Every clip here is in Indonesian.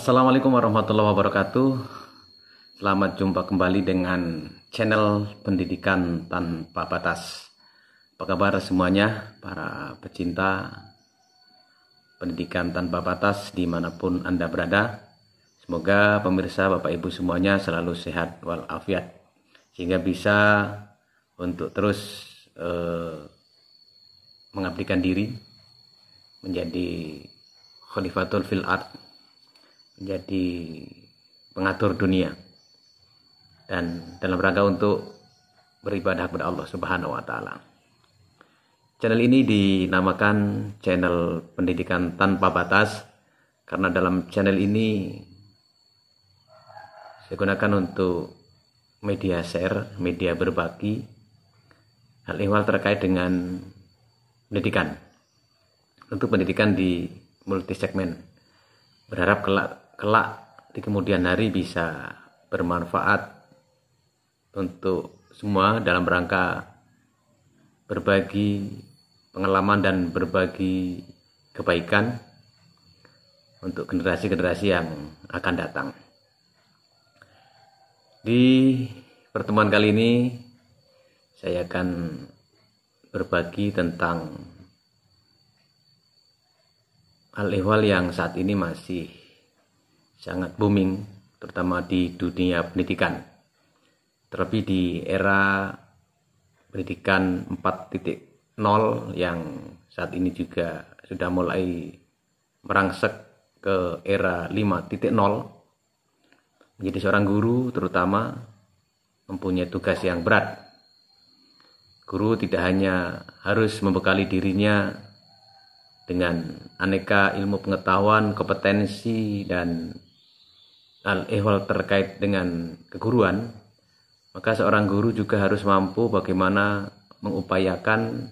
Assalamualaikum warahmatullahi wabarakatuh. Selamat jumpa kembali dengan channel Pendidikan Tanpa Batas. Apa kabar semuanya, para pecinta pendidikan tanpa batas dimanapun Anda berada. Semoga pemirsa Bapak Ibu semuanya selalu sehat walafiat, sehingga bisa untuk terus mengabdikan diri menjadi khalifatul fil ard, menjadi pengatur dunia, dan dalam rangka untuk beribadah kepada Allah Subhanahu wa taala. Channel ini dinamakan channel Pendidikan Tanpa Batas karena dalam channel ini saya gunakan untuk media share, media berbagi hal ehwal terkait dengan pendidikan. Untuk pendidikan di multi segmen. Berharap kelak di kemudian hari bisa bermanfaat untuk semua dalam rangka berbagi pengalaman dan berbagi kebaikan untuk generasi-generasi yang akan datang. Di pertemuan kali ini saya akan berbagi tentang hal ehwal yang saat ini masih sangat booming, terutama di dunia pendidikan. Terlebih di era pendidikan 4.0 yang saat ini juga sudah mulai merangsek ke era 5.0. Menjadi seorang guru terutama mempunyai tugas yang berat. Guru tidak hanya harus membekali dirinya dengan aneka ilmu pengetahuan, kompetensi, dan hal ehwal terkait dengan keguruan, maka seorang guru juga harus mampu bagaimana mengupayakan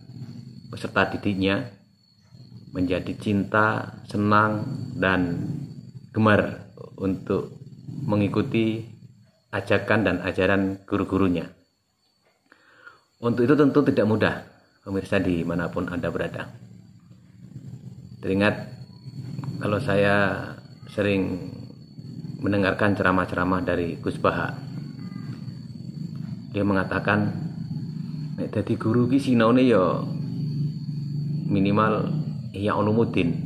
peserta didiknya menjadi cinta, senang, dan gemar untuk mengikuti ajakan dan ajaran guru-gurunya. Untuk itu tentu tidak mudah, pemirsa dimanapun Anda berada. Teringat kalau saya sering mendengarkan ceramah-ceramah dari Gus Baha. Dia mengatakan, nek dadi guru ki sinaune ya minimal Ihya Ulumuddin.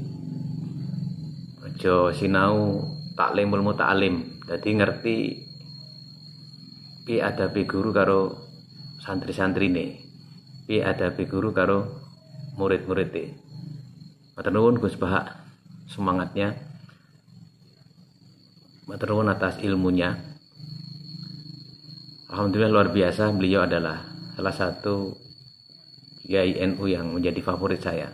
Aja sinau taklimul muta'alim. Dadi ngerti piye adabe guru karo santri-santrine. Piye adabe guru karo murid-muride. Matur nuwun Gus Baha semangatnya. Matur nuwun atas ilmunya. Alhamdulillah luar biasa, beliau adalah salah satu Kiai NU yang menjadi favorit saya.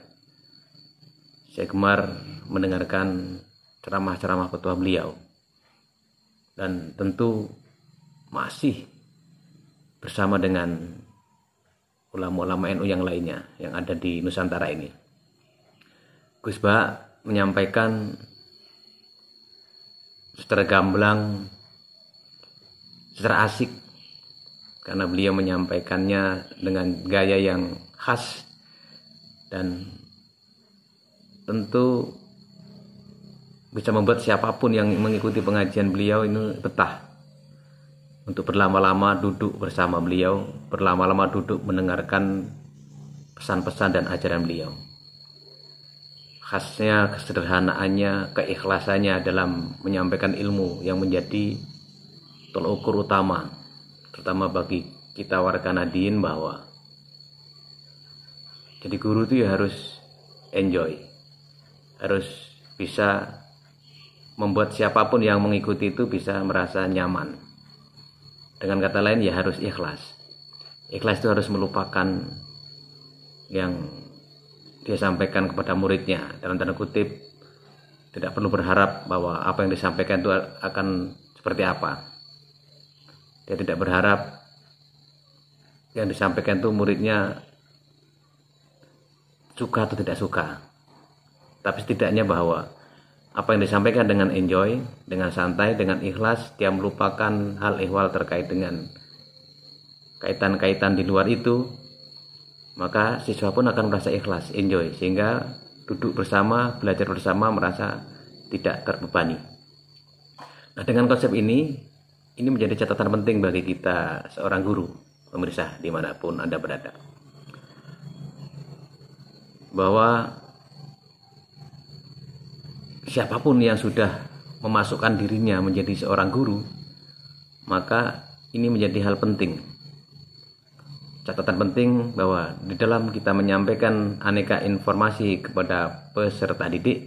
Saya gemar mendengarkan ceramah-ceramah petua beliau. Dan tentu masih bersama dengan ulama-ulama NU yang lainnya yang ada di Nusantara ini. Gus Baha menyampaikan secara gamblang, secara asik, karena beliau menyampaikannya dengan gaya yang khas dan tentu bisa membuat siapapun yang mengikuti pengajian beliau ini betah untuk berlama-lama duduk bersama beliau, berlama-lama duduk mendengarkan pesan-pesan dan ajaran beliau. Khasnya, kesederhanaannya, keikhlasannya dalam menyampaikan ilmu yang menjadi tolak ukur utama, terutama bagi kita warga Nadiyin, bahwa jadi guru itu ya harus enjoy, harus bisa membuat siapapun yang mengikuti itu bisa merasa nyaman. Dengan kata lain ya harus ikhlas. Ikhlas itu harus melupakan yang dia sampaikan kepada muridnya, dalam tanda kutip tidak perlu berharap bahwa apa yang disampaikan itu akan seperti apa. Dia tidak berharap yang disampaikan itu muridnya suka atau tidak suka, tapi setidaknya bahwa apa yang disampaikan dengan enjoy, dengan santai, dengan ikhlas, dia melupakan hal ehwal terkait dengan kaitan-kaitan di luar itu, maka siswa pun akan merasa ikhlas, enjoy, sehingga duduk bersama, belajar bersama merasa tidak terbebani. Nah, dengan konsep ini menjadi catatan penting bagi kita seorang guru, pemirsa dimanapun Anda berada, bahwa siapapun yang sudah memasukkan dirinya menjadi seorang guru, maka ini menjadi hal penting. Catatan penting bahwa di dalam kita menyampaikan aneka informasi kepada peserta didik,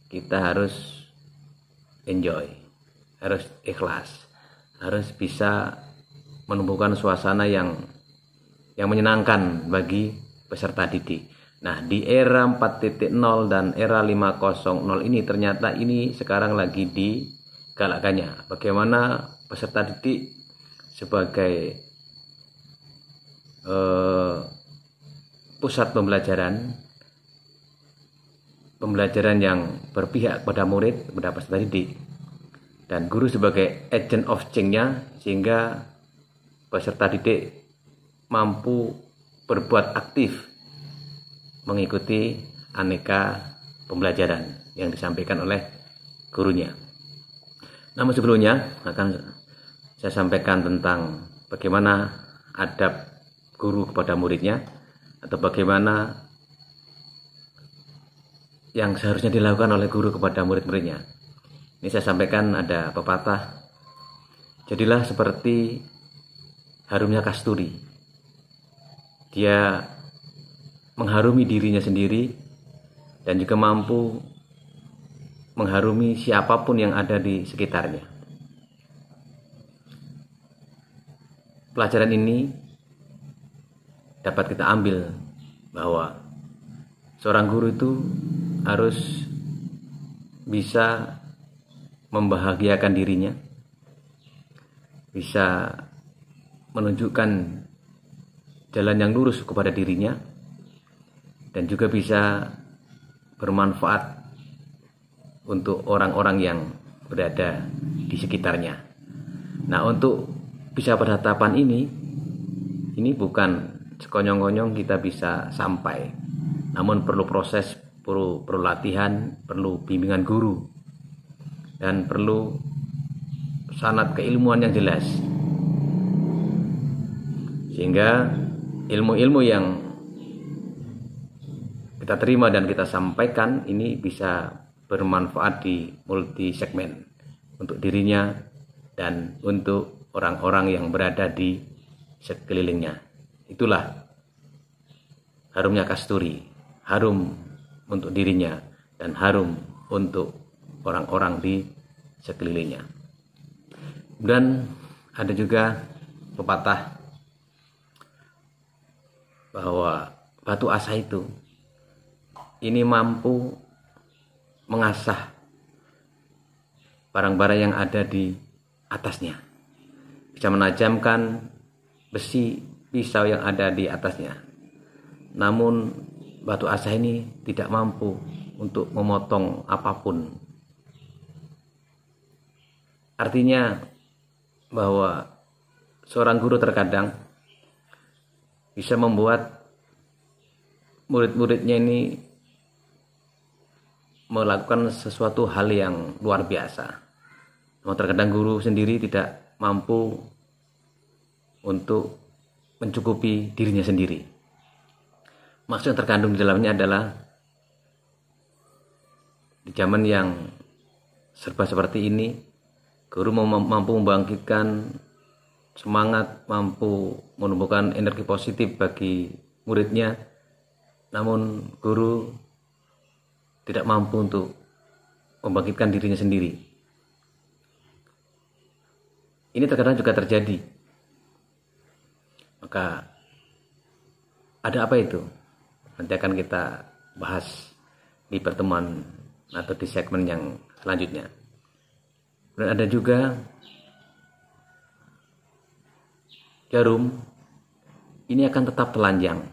kita harus enjoy, harus ikhlas, harus bisa menumbuhkan suasana yang menyenangkan bagi peserta didik. Nah, di era 4.0 dan era 5.0 ini ternyata ini sekarang lagi digalakkannya. Bagaimana peserta didik sebagai pusat pembelajaran yang berpihak pada murid, pada peserta didik, dan guru sebagai agent of change-nya, sehingga peserta didik mampu berbuat aktif mengikuti aneka pembelajaran yang disampaikan oleh gurunya. Namun sebelumnya akan saya sampaikan tentang bagaimana adab guru kepada muridnya, atau bagaimana yang seharusnya dilakukan oleh guru kepada murid-muridnya. Ini saya sampaikan, ada pepatah, jadilah seperti harumnya kasturi. Dia mengharumi dirinya sendiri dan juga mampu mengharumi siapapun yang ada di sekitarnya. Pelajaran ini dapat kita ambil bahwa seorang guru itu harus bisa membahagiakan dirinya, bisa menunjukkan jalan yang lurus kepada dirinya, dan juga bisa bermanfaat untuk orang-orang yang berada di sekitarnya. Nah, untuk bisa berhadapan ini bukan sekonyong-konyong kita bisa sampai, namun perlu proses, perlu latihan, perlu bimbingan guru, dan perlu sanad keilmuan yang jelas, sehingga ilmu-ilmu yang kita terima dan kita sampaikan ini bisa bermanfaat di multi segmen untuk dirinya dan untuk orang-orang yang berada di sekelilingnya. Itulah harumnya kasturi, harum untuk dirinya dan harum untuk orang-orang di sekelilingnya. Dan ada juga pepatah bahwa batu asa itu ini mampu mengasah barang-barang yang ada di atasnya, bisa menajamkan besi pisau yang ada di atasnya. Namun batu asa ini tidak mampu untuk memotong apapun. Artinya bahwa seorang guru terkadang bisa membuat murid-muridnya ini melakukan sesuatu hal yang luar biasa. Namun terkadang guru sendiri tidak mampu untuk mencukupi dirinya sendiri. Maksud yang terkandung di dalamnya adalah di zaman yang serba seperti ini, guru mampu membangkitkan semangat, mampu menumbuhkan energi positif bagi muridnya, namun guru tidak mampu untuk membangkitkan dirinya sendiri. Ini terkadang juga terjadi. Maka ada apa itu? Nanti akan kita bahas di pertemuan atau di segmen yang selanjutnya. Dan ada juga jarum, ini akan tetap telanjang.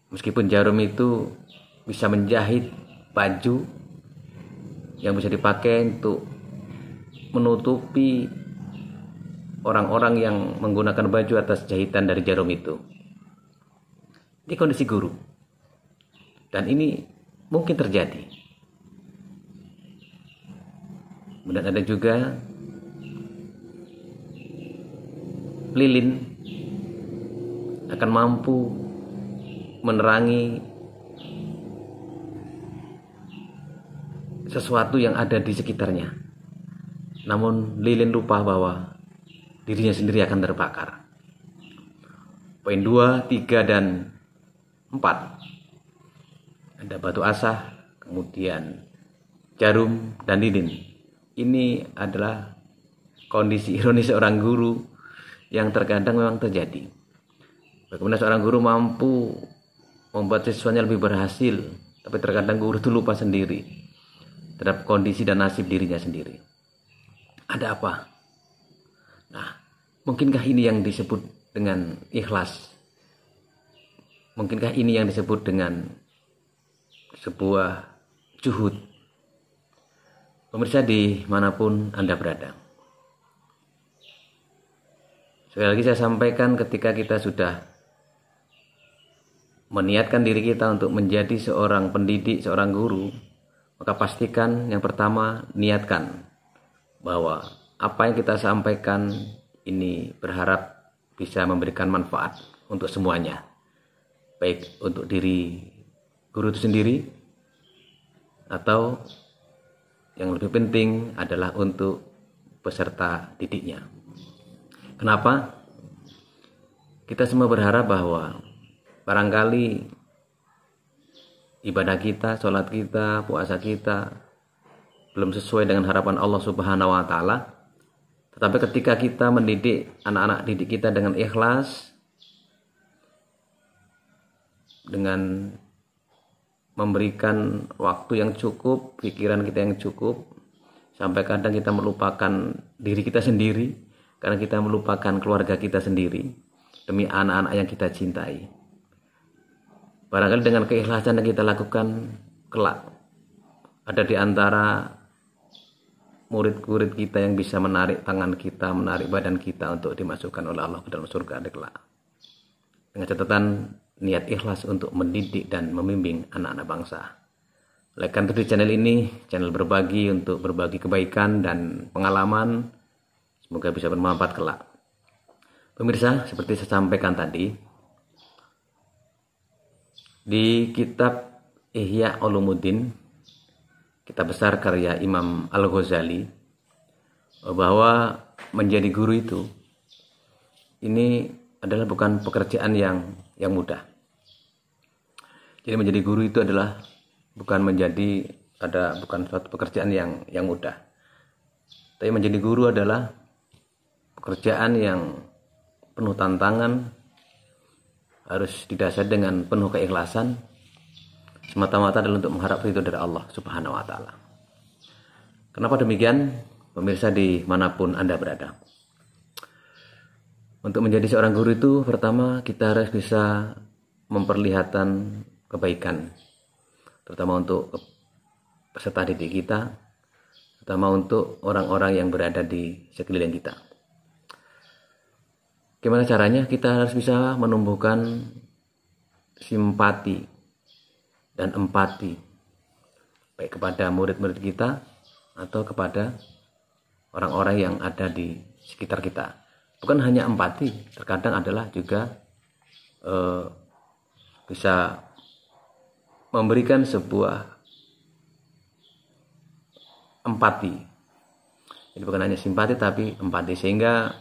Meskipun jarum itu bisa menjahit baju yang bisa dipakai untuk menutupi orang-orang yang menggunakan baju atas jahitan dari jarum itu. Ini kondisi guru. Dan ini mungkin terjadi. Kemudian ada juga lilin akan mampu menerangi sesuatu yang ada di sekitarnya. Namun lilin lupa bahwa dirinya sendiri akan terbakar. Poin 2, 3, dan 4. Ada batu asah, kemudian jarum, dan lilin. Ini adalah kondisi ironis seorang guru yang terkadang memang terjadi. Bagaimana seorang guru mampu membuat siswanya lebih berhasil, tapi terkadang guru itu lupa sendiri terhadap kondisi dan nasib dirinya sendiri. Ada apa? Nah, mungkinkah ini yang disebut dengan ikhlas? Mungkinkah ini yang disebut dengan sebuah juhud? Pemirsa dimanapun Anda berada, sekali lagi saya sampaikan, ketika kita sudah meniatkan diri kita untuk menjadi seorang pendidik, seorang guru, maka pastikan yang pertama, niatkan bahwa apa yang kita sampaikan ini berharap bisa memberikan manfaat untuk semuanya, baik untuk diri guru itu sendiri, atau yang lebih penting adalah untuk peserta didiknya. Kenapa? Kita semua berharap bahwa barangkali ibadah kita, sholat kita, puasa kita belum sesuai dengan harapan Allah Subhanahu wa Ta'ala. Tetapi ketika kita mendidik anak-anak didik kita dengan ikhlas, dengan memberikan waktu yang cukup, pikiran kita yang cukup, sampai kadang kita melupakan diri kita sendiri karena kita melupakan keluarga kita sendiri demi anak-anak yang kita cintai. Barangkali dengan keikhlasan yang kita lakukan kelak, ada di antara murid-murid kita yang bisa menarik tangan kita, menarik badan kita untuk dimasukkan oleh Allah ke dalam surga di kelak. Dengan catatan niat ikhlas untuk mendidik dan membimbing anak-anak bangsa. Oleh karena itu di channel ini, channel berbagi untuk berbagi kebaikan dan pengalaman, semoga bisa bermanfaat kelak. Pemirsa, seperti saya sampaikan tadi, di kitab Ihya Ulumuddin, kitab besar karya Imam Al-Ghazali, bahwa menjadi guru itu ini adalah bukan pekerjaan yang mudah. Jadi menjadi guru itu adalah bukan suatu pekerjaan yang mudah. Tapi menjadi guru adalah pekerjaan yang penuh tantangan, harus didasari dengan penuh keikhlasan, semata-mata adalah untuk mengharap ridho dari Allah Subhanahu wa Ta'ala. Kenapa demikian? Pemirsa dimanapun Anda berada, untuk menjadi seorang guru itu pertama kita harus bisa memperlihatkan kebaikan, terutama untuk peserta didik kita, terutama untuk orang-orang yang berada di sekeliling kita. Gimana caranya? Kita harus bisa menumbuhkan simpati dan empati, baik kepada murid-murid kita atau kepada orang-orang yang ada di sekitar kita. Bukan hanya empati, terkadang adalah juga bisa memberikan sebuah empati. Jadi bukan hanya simpati tapi empati, sehingga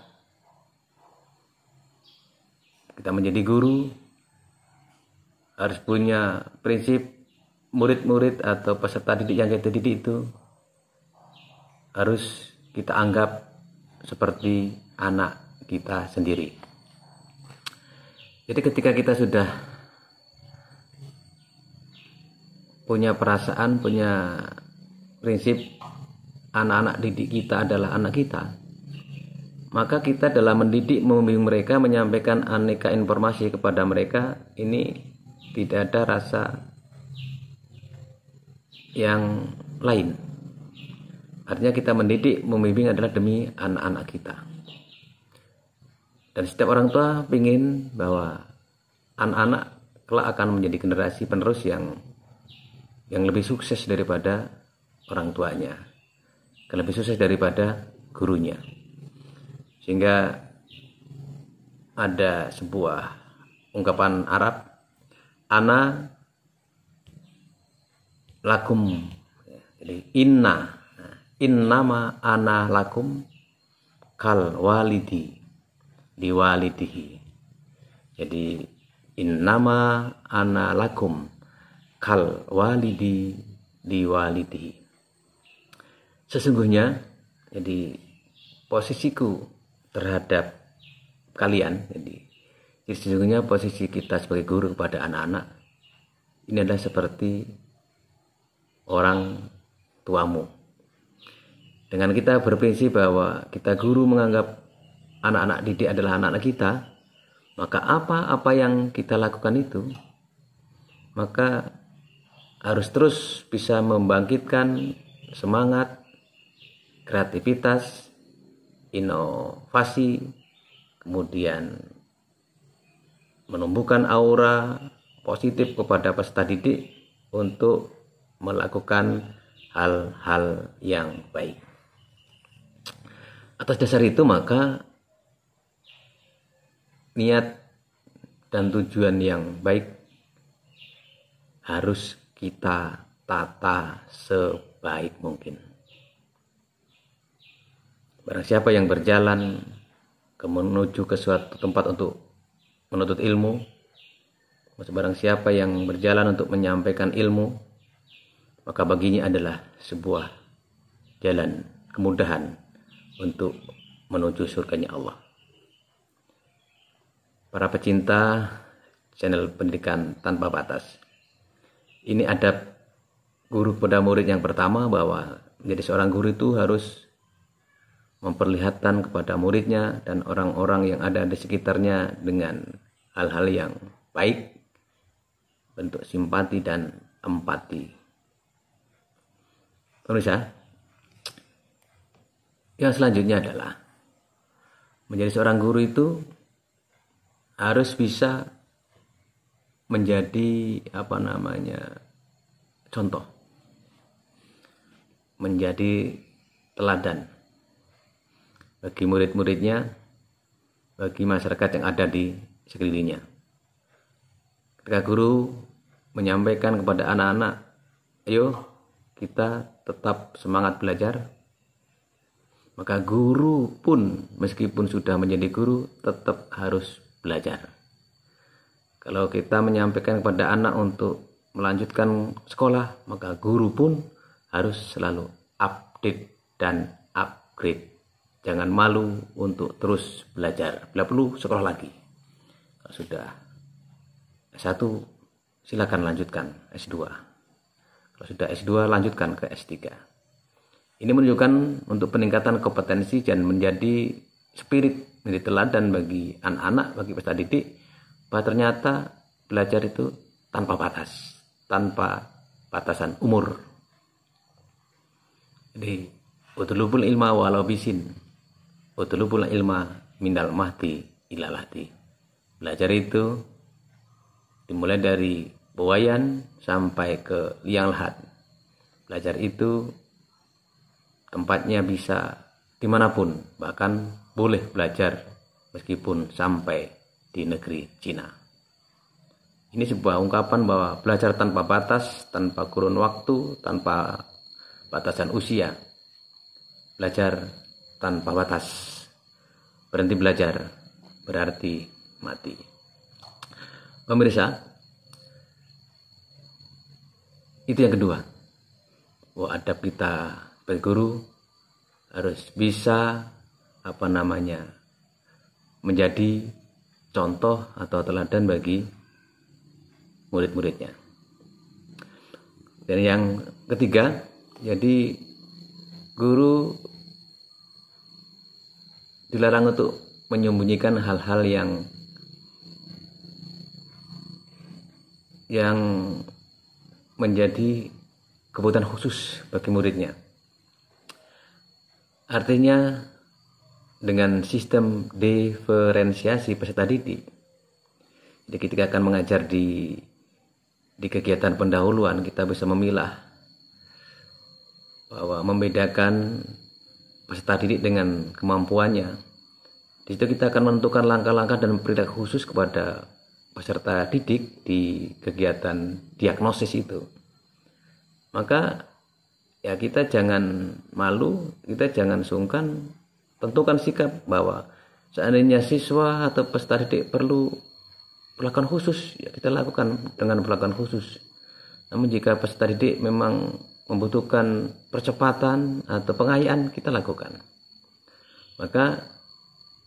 kita menjadi guru harus punya prinsip murid-murid atau peserta didik yang kita didik itu harus kita anggap seperti anak kita sendiri. Jadi ketika kita sudah punya perasaan, punya prinsip anak-anak didik kita adalah anak kita, maka kita dalam mendidik, membimbing mereka, menyampaikan aneka informasi kepada mereka, ini tidak ada rasa yang lain. Artinya kita mendidik, membimbing adalah demi anak-anak kita. Dan setiap orang tua ingin bahwa anak-anak kelak akan menjadi generasi penerus yang lebih sukses daripada orang tuanya. lebih sukses daripada gurunya. Sehingga ada sebuah ungkapan Arab, ana lakum, jadi innama ana lakum kal walidi liwalidihi. Jadi innama ana lakum kal walidi liwalidihi. Sesungguhnya, jadi posisiku terhadap kalian, jadi sesungguhnya posisi kita sebagai guru kepada anak-anak ini adalah seperti orang tuamu. Dengan kita berprinsip bahwa kita guru menganggap anak-anak didik adalah anak-anak kita, maka apa-apa yang kita lakukan itu maka harus terus bisa membangkitkan semangat, kreativitas, inovasi, kemudian menumbuhkan aura positif kepada peserta didik untuk melakukan hal-hal yang baik. Atas dasar itu maka niat dan tujuan yang baik harus kita tata sebaik mungkin. Barang siapa yang berjalan menuju ke suatu tempat untuk menuntut ilmu, barang siapa yang berjalan untuk menyampaikan ilmu, maka baginya adalah sebuah jalan kemudahan untuk menuju surganya Allah. Para pecinta channel pendidikan tanpa batas, ini adab guru kepada murid yang pertama, bahwa menjadi seorang guru itu harus memperlihatkan kepada muridnya dan orang-orang yang ada di sekitarnya dengan hal-hal yang baik, bentuk simpati dan empati. Pemirsa, yang selanjutnya adalah menjadi seorang guru itu harus bisa menjadi contoh, menjadi teladan bagi murid-muridnya, bagi masyarakat yang ada di sekelilingnya. Ketika guru menyampaikan kepada anak-anak, ayo kita tetap semangat belajar, maka guru pun meskipun sudah menjadi guru tetap harus belajar. Kalau kita menyampaikan kepada anak untuk melanjutkan sekolah, maka guru pun harus selalu update dan upgrade. Jangan malu untuk terus belajar. Bila perlu sekolah lagi. Kalau sudah S1 silakan lanjutkan S2. Kalau sudah S2 lanjutkan ke S3. Ini menunjukkan untuk peningkatan kompetensi dan menjadi spirit, menjadi teladan bagi anak-anak, bagi peserta didik, bahwa ternyata belajar itu tanpa batas, tanpa batasan umur. Jadi utlubul ilma walau bisin, utlubul ilma minal mahdi ilal lahdi. Belajar itu dimulai dari buayan sampai ke liang lahat. Belajar itu tempatnya bisa dimanapun, bahkan boleh belajar meskipun sampai di negeri Cina. Ini sebuah ungkapan bahwa belajar tanpa batas, tanpa kurun waktu, tanpa batasan usia. Belajar tanpa batas. Berhenti belajar berarti mati. Pemirsa, itu yang kedua. Bahwa adab kita sebagai guru harus bisa menjadi contoh atau teladan bagi murid-muridnya. Dan yang ketiga, jadi guru dilarang untuk menyembunyikan hal-hal yang menjadi kebutuhan khusus bagi muridnya. Artinya dengan sistem diferensiasi peserta didik, jadi ketika akan mengajar di kegiatan pendahuluan, kita bisa memilah bahwa membedakan peserta didik dengan kemampuannya. Di situ kita akan menentukan langkah-langkah dan perilaku khusus kepada peserta didik di kegiatan diagnosis itu. Maka ya kita jangan malu, kita jangan sungkan, tentukan sikap bahwa seandainya siswa atau peserta didik perlu perlakuan khusus, ya kita lakukan dengan perlakuan khusus. Namun jika peserta didik memang membutuhkan percepatan atau pengayaan, kita lakukan. Maka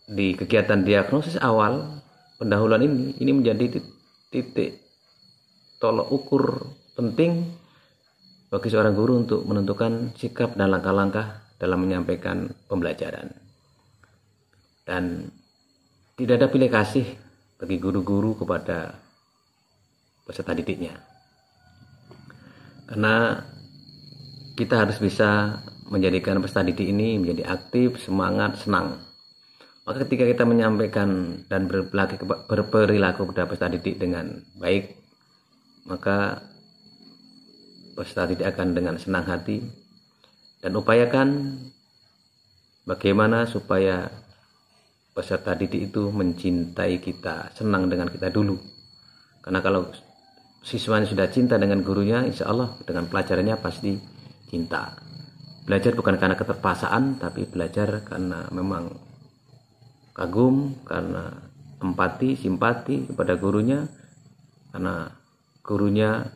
di kegiatan diagnosis awal pendahuluan ini menjadi titik tolok ukur penting bagi seorang guru untuk menentukan sikap dan langkah-langkah dalam menyampaikan pembelajaran. Dan tidak ada pilih kasih bagi guru-guru kepada peserta didiknya. Karena kita harus bisa menjadikan peserta didik ini menjadi aktif, semangat, senang. Maka ketika kita menyampaikan dan berperilaku kepada peserta didik dengan baik, maka peserta didik akan dengan senang hati. Dan upayakan bagaimana supaya peserta didik itu mencintai kita, senang dengan kita dulu. Karena kalau siswanya sudah cinta dengan gurunya, insya Allah dengan pelajarannya pasti cinta. Belajar bukan karena keterpaksaan, tapi belajar karena memang kagum, karena empati, simpati kepada gurunya, karena gurunya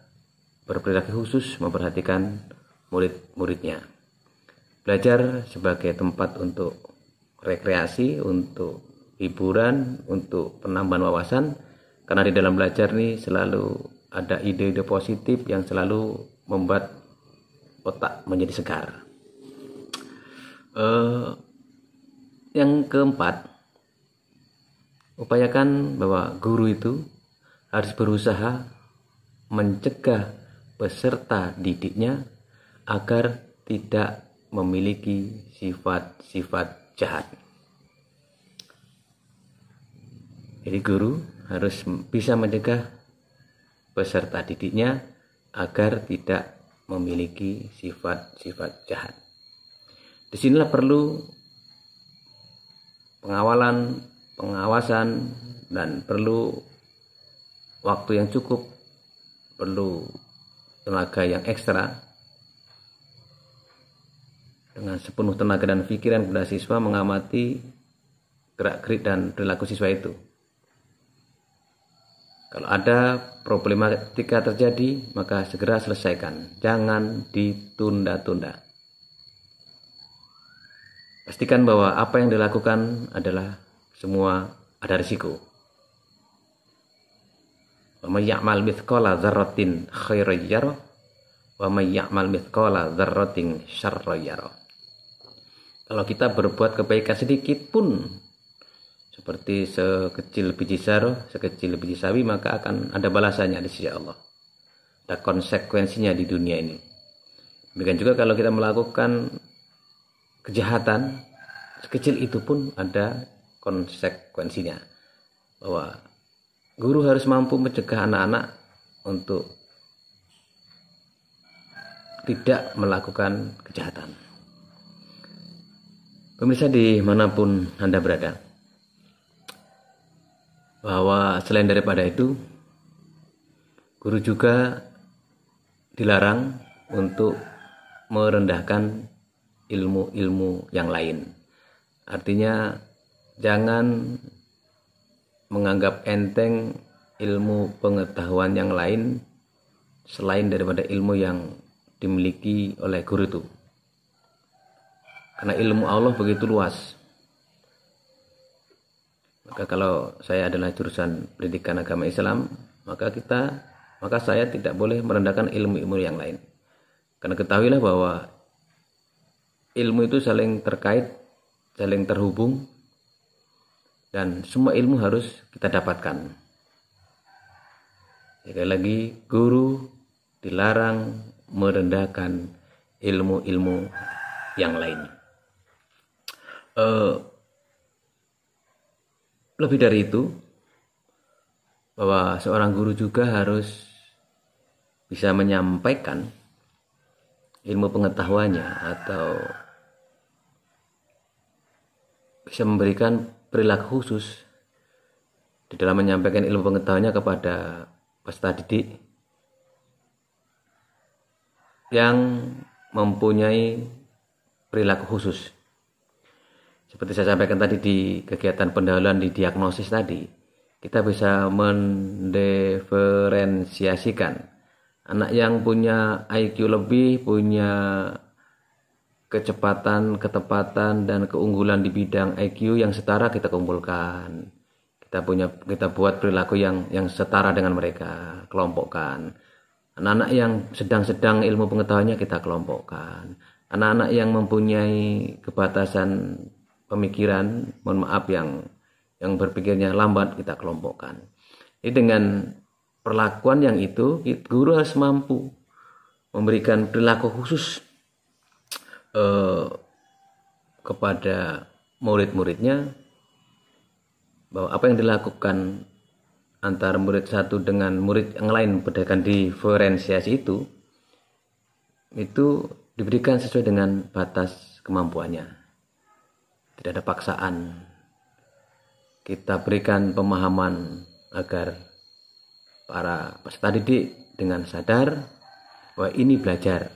berperilaku khusus memperhatikan murid-muridnya. Belajar sebagai tempat untuk rekreasi, untuk hiburan, untuk penambahan wawasan, karena di dalam belajar nih selalu ada ide-ide positif yang selalu membuat otak menjadi segar. Yang keempat, upayakan bahwa guru itu harus berusaha mencegah peserta didiknya agar tidak memiliki sifat-sifat jahat. Jadi guru harus bisa mencegah peserta didiknya agar tidak memiliki sifat-sifat jahat. Disinilah perlu pengawasan, dan perlu waktu yang cukup, perlu tenaga yang ekstra. Dengan sepenuh tenaga dan pikiran kepada siswa mengamati gerak-gerik dan perilaku siswa itu. Kalau ada problematika terjadi, maka segera selesaikan. Jangan ditunda-tunda. Pastikan bahwa apa yang dilakukan adalah semua ada risiko. Wa may ya'mal mithqala dzarratin khairan yarah wa may ya'mal mithqala dzarratin syarran yarah. Kalau kita berbuat kebaikan sedikit pun, seperti sekecil biji sarah, sekecil biji sawi, maka akan ada balasannya di sisi Allah. Ada konsekuensinya di dunia ini. Demikian juga kalau kita melakukan kejahatan, sekecil itu pun ada konsekuensinya. Bahwa guru harus mampu mencegah anak-anak untuk tidak melakukan kejahatan. Pemirsa dimanapun Anda berada, bahwa selain daripada itu, guru juga dilarang untuk merendahkan ilmu-ilmu yang lain. Artinya jangan menganggap enteng ilmu pengetahuan yang lain selain daripada ilmu yang dimiliki oleh guru itu. Karena ilmu Allah begitu luas. Maka kalau saya adalah jurusan pendidikan agama Islam, maka saya tidak boleh merendahkan ilmu-ilmu yang lain. Karena ketahuilah bahwa ilmu itu saling terkait, saling terhubung, dan semua ilmu harus kita dapatkan. Sekali lagi, guru dilarang merendahkan ilmu-ilmu yang lain. Lebih dari itu, bahwa seorang guru juga harus bisa menyampaikan ilmu pengetahuannya atau bisa memberikan perilaku khusus di dalam menyampaikan ilmu pengetahuannya kepada peserta didik yang mempunyai perilaku khusus. Seperti saya sampaikan tadi di kegiatan pendahuluan di diagnosis tadi, kita bisa mendiferensiasikan anak yang punya IQ lebih, punya kecepatan, ketepatan, dan keunggulan di bidang IQ yang setara kita kumpulkan. Kita buat perilaku yang setara dengan mereka, kelompokkan. Anak-anak yang sedang-sedang ilmu pengetahuannya kita kelompokkan. Anak-anak yang mempunyai kebatasan pemikiran, mohon maaf yang berpikirnya lambat, kita kelompokkan. Jadi dengan perlakuan yang itu, guru harus mampu memberikan perilaku khusus kepada murid-muridnya, bahwa apa yang dilakukan antara murid satu dengan murid yang lain berdasarkan diferensiasi itu diberikan sesuai dengan batas kemampuannya. Tidak ada paksaan. Kita berikan pemahaman agar para peserta didik dengan sadar bahwa ini belajar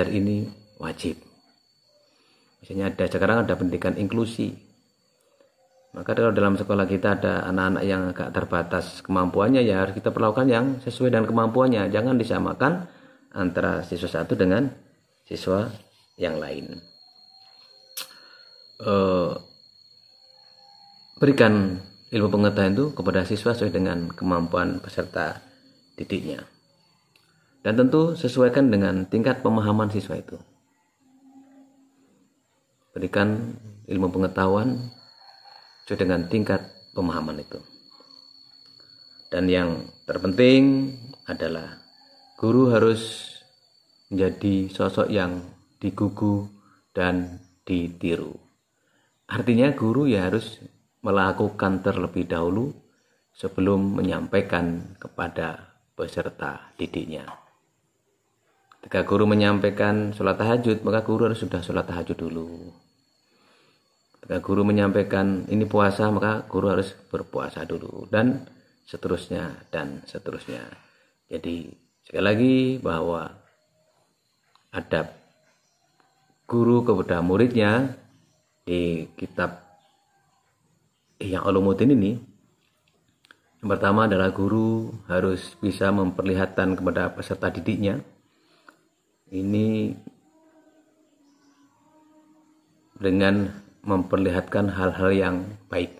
ini wajib. Misalnya sekarang ada pendidikan inklusi. Maka kalau dalam sekolah kita ada anak-anak yang agak terbatas kemampuannya, ya harus kita perlakukan yang sesuai dengan kemampuannya. Jangan disamakan antara siswa satu dengan siswa yang lain. Berikan ilmu pengetahuan itu kepada siswa sesuai dengan kemampuan peserta didiknya. Dan tentu sesuaikan dengan tingkat pemahaman siswa itu. Berikan ilmu pengetahuan sesuai dengan tingkat pemahaman itu. Dan yang terpenting adalah guru harus menjadi sosok yang digugu dan ditiru. Artinya guru ya harus melakukan terlebih dahulu sebelum menyampaikan kepada peserta didiknya. Ketika guru menyampaikan sholat tahajud, maka guru harus sudah sholat tahajud dulu. Ketika guru menyampaikan ini puasa, maka guru harus berpuasa dulu, dan seterusnya dan seterusnya. Jadi sekali lagi bahwa adab guru kepada muridnya di kitab Ihya Ulumuddin ini, yang pertama adalah guru harus bisa memperlihatkan kepada peserta didiknya ini dengan memperlihatkan hal-hal yang baik.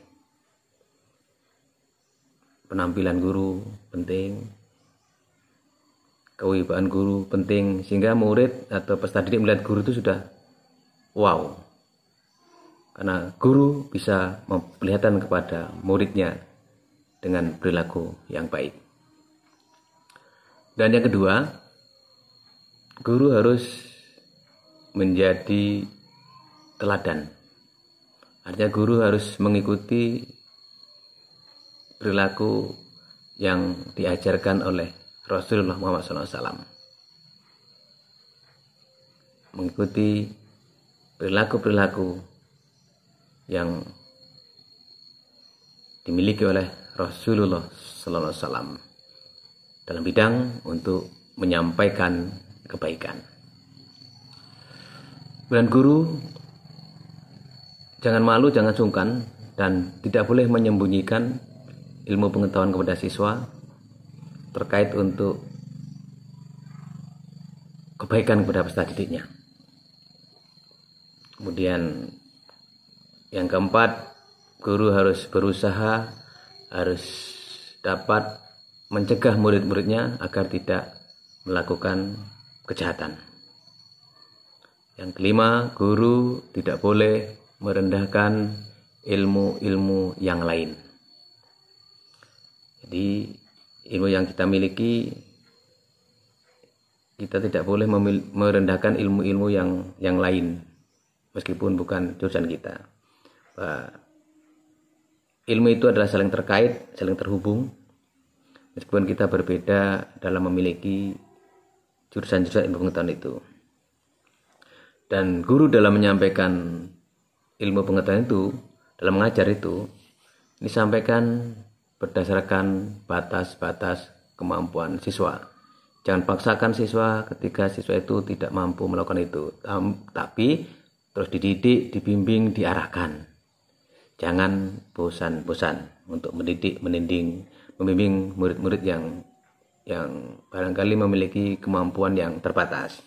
Penampilan guru penting, kewibawaan guru penting, sehingga murid atau peserta didik melihat guru itu sudah wow. Karena guru bisa memperlihatkan kepada muridnya dengan perilaku yang baik. Dan yang kedua, guru harus menjadi teladan. Artinya guru harus mengikuti perilaku yang diajarkan oleh Rasulullah Muhammad SAW. Mengikuti perilaku-perilaku yang dimiliki oleh Rasulullah SAW dalam bidang untuk menyampaikan kebaikan. Dan guru jangan malu, jangan sungkan, dan tidak boleh menyembunyikan ilmu pengetahuan kepada siswa terkait untuk kebaikan kepada peserta didiknya. Kemudian yang keempat, guru harus berusaha, harus dapat mencegah murid-muridnya agar tidak melakukan kejahatan. Yang kelima, guru tidak boleh merendahkan ilmu-ilmu yang lain. Jadi ilmu yang kita miliki, kita tidak boleh merendahkan ilmu-ilmu yang lain, meskipun bukan jurusan kita. Ilmu itu adalah saling terkait, saling terhubung. Meskipun kita berbeda dalam memiliki jurusan-jurusan ilmu pengetahuan itu. Dan guru dalam menyampaikan ilmu pengetahuan itu, dalam mengajar itu, disampaikan berdasarkan batas-batas kemampuan siswa. Jangan paksakan siswa ketika siswa itu tidak mampu melakukan itu, tapi terus dididik, dibimbing, diarahkan. Jangan bosan-bosan untuk membimbing murid-murid yang barangkali memiliki kemampuan yang terbatas.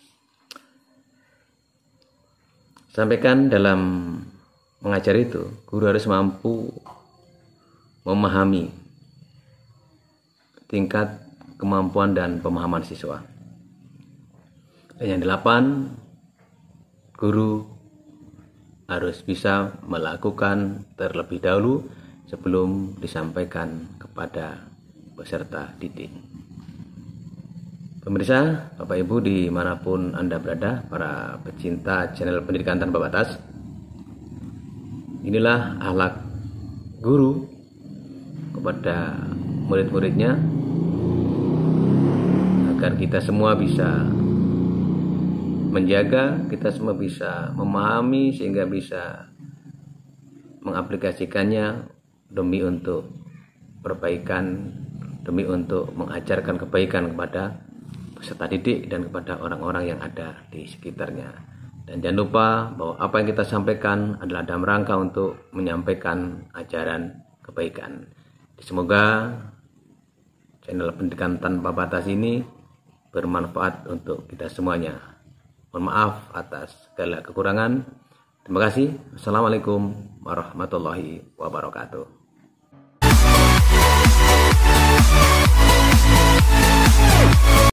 Sampaikan dalam mengajar itu, guru harus mampu memahami tingkat kemampuan dan pemahaman siswa. Dan yang 8, guru harus bisa melakukan terlebih dahulu sebelum disampaikan kepada peserta didik. Pemirsa, Bapak Ibu dimanapun Anda berada, para pecinta channel Pendidikan Tanpa Batas, inilah akhlak guru kepada murid-muridnya agar kita semua bisa menjaga, kita semua bisa memahami sehingga bisa mengaplikasikannya demi untuk perbaikan, demi untuk mengajarkan kebaikan kepada peserta didik dan kepada orang-orang yang ada di sekitarnya. Dan jangan lupa bahwa apa yang kita sampaikan adalah dalam rangka untuk menyampaikan ajaran kebaikan. Semoga channel Pendidikan Tanpa Batas ini bermanfaat untuk kita semuanya. Mohon maaf atas segala kekurangan. Terima kasih. Assalamualaikum warahmatullahi wabarakatuh.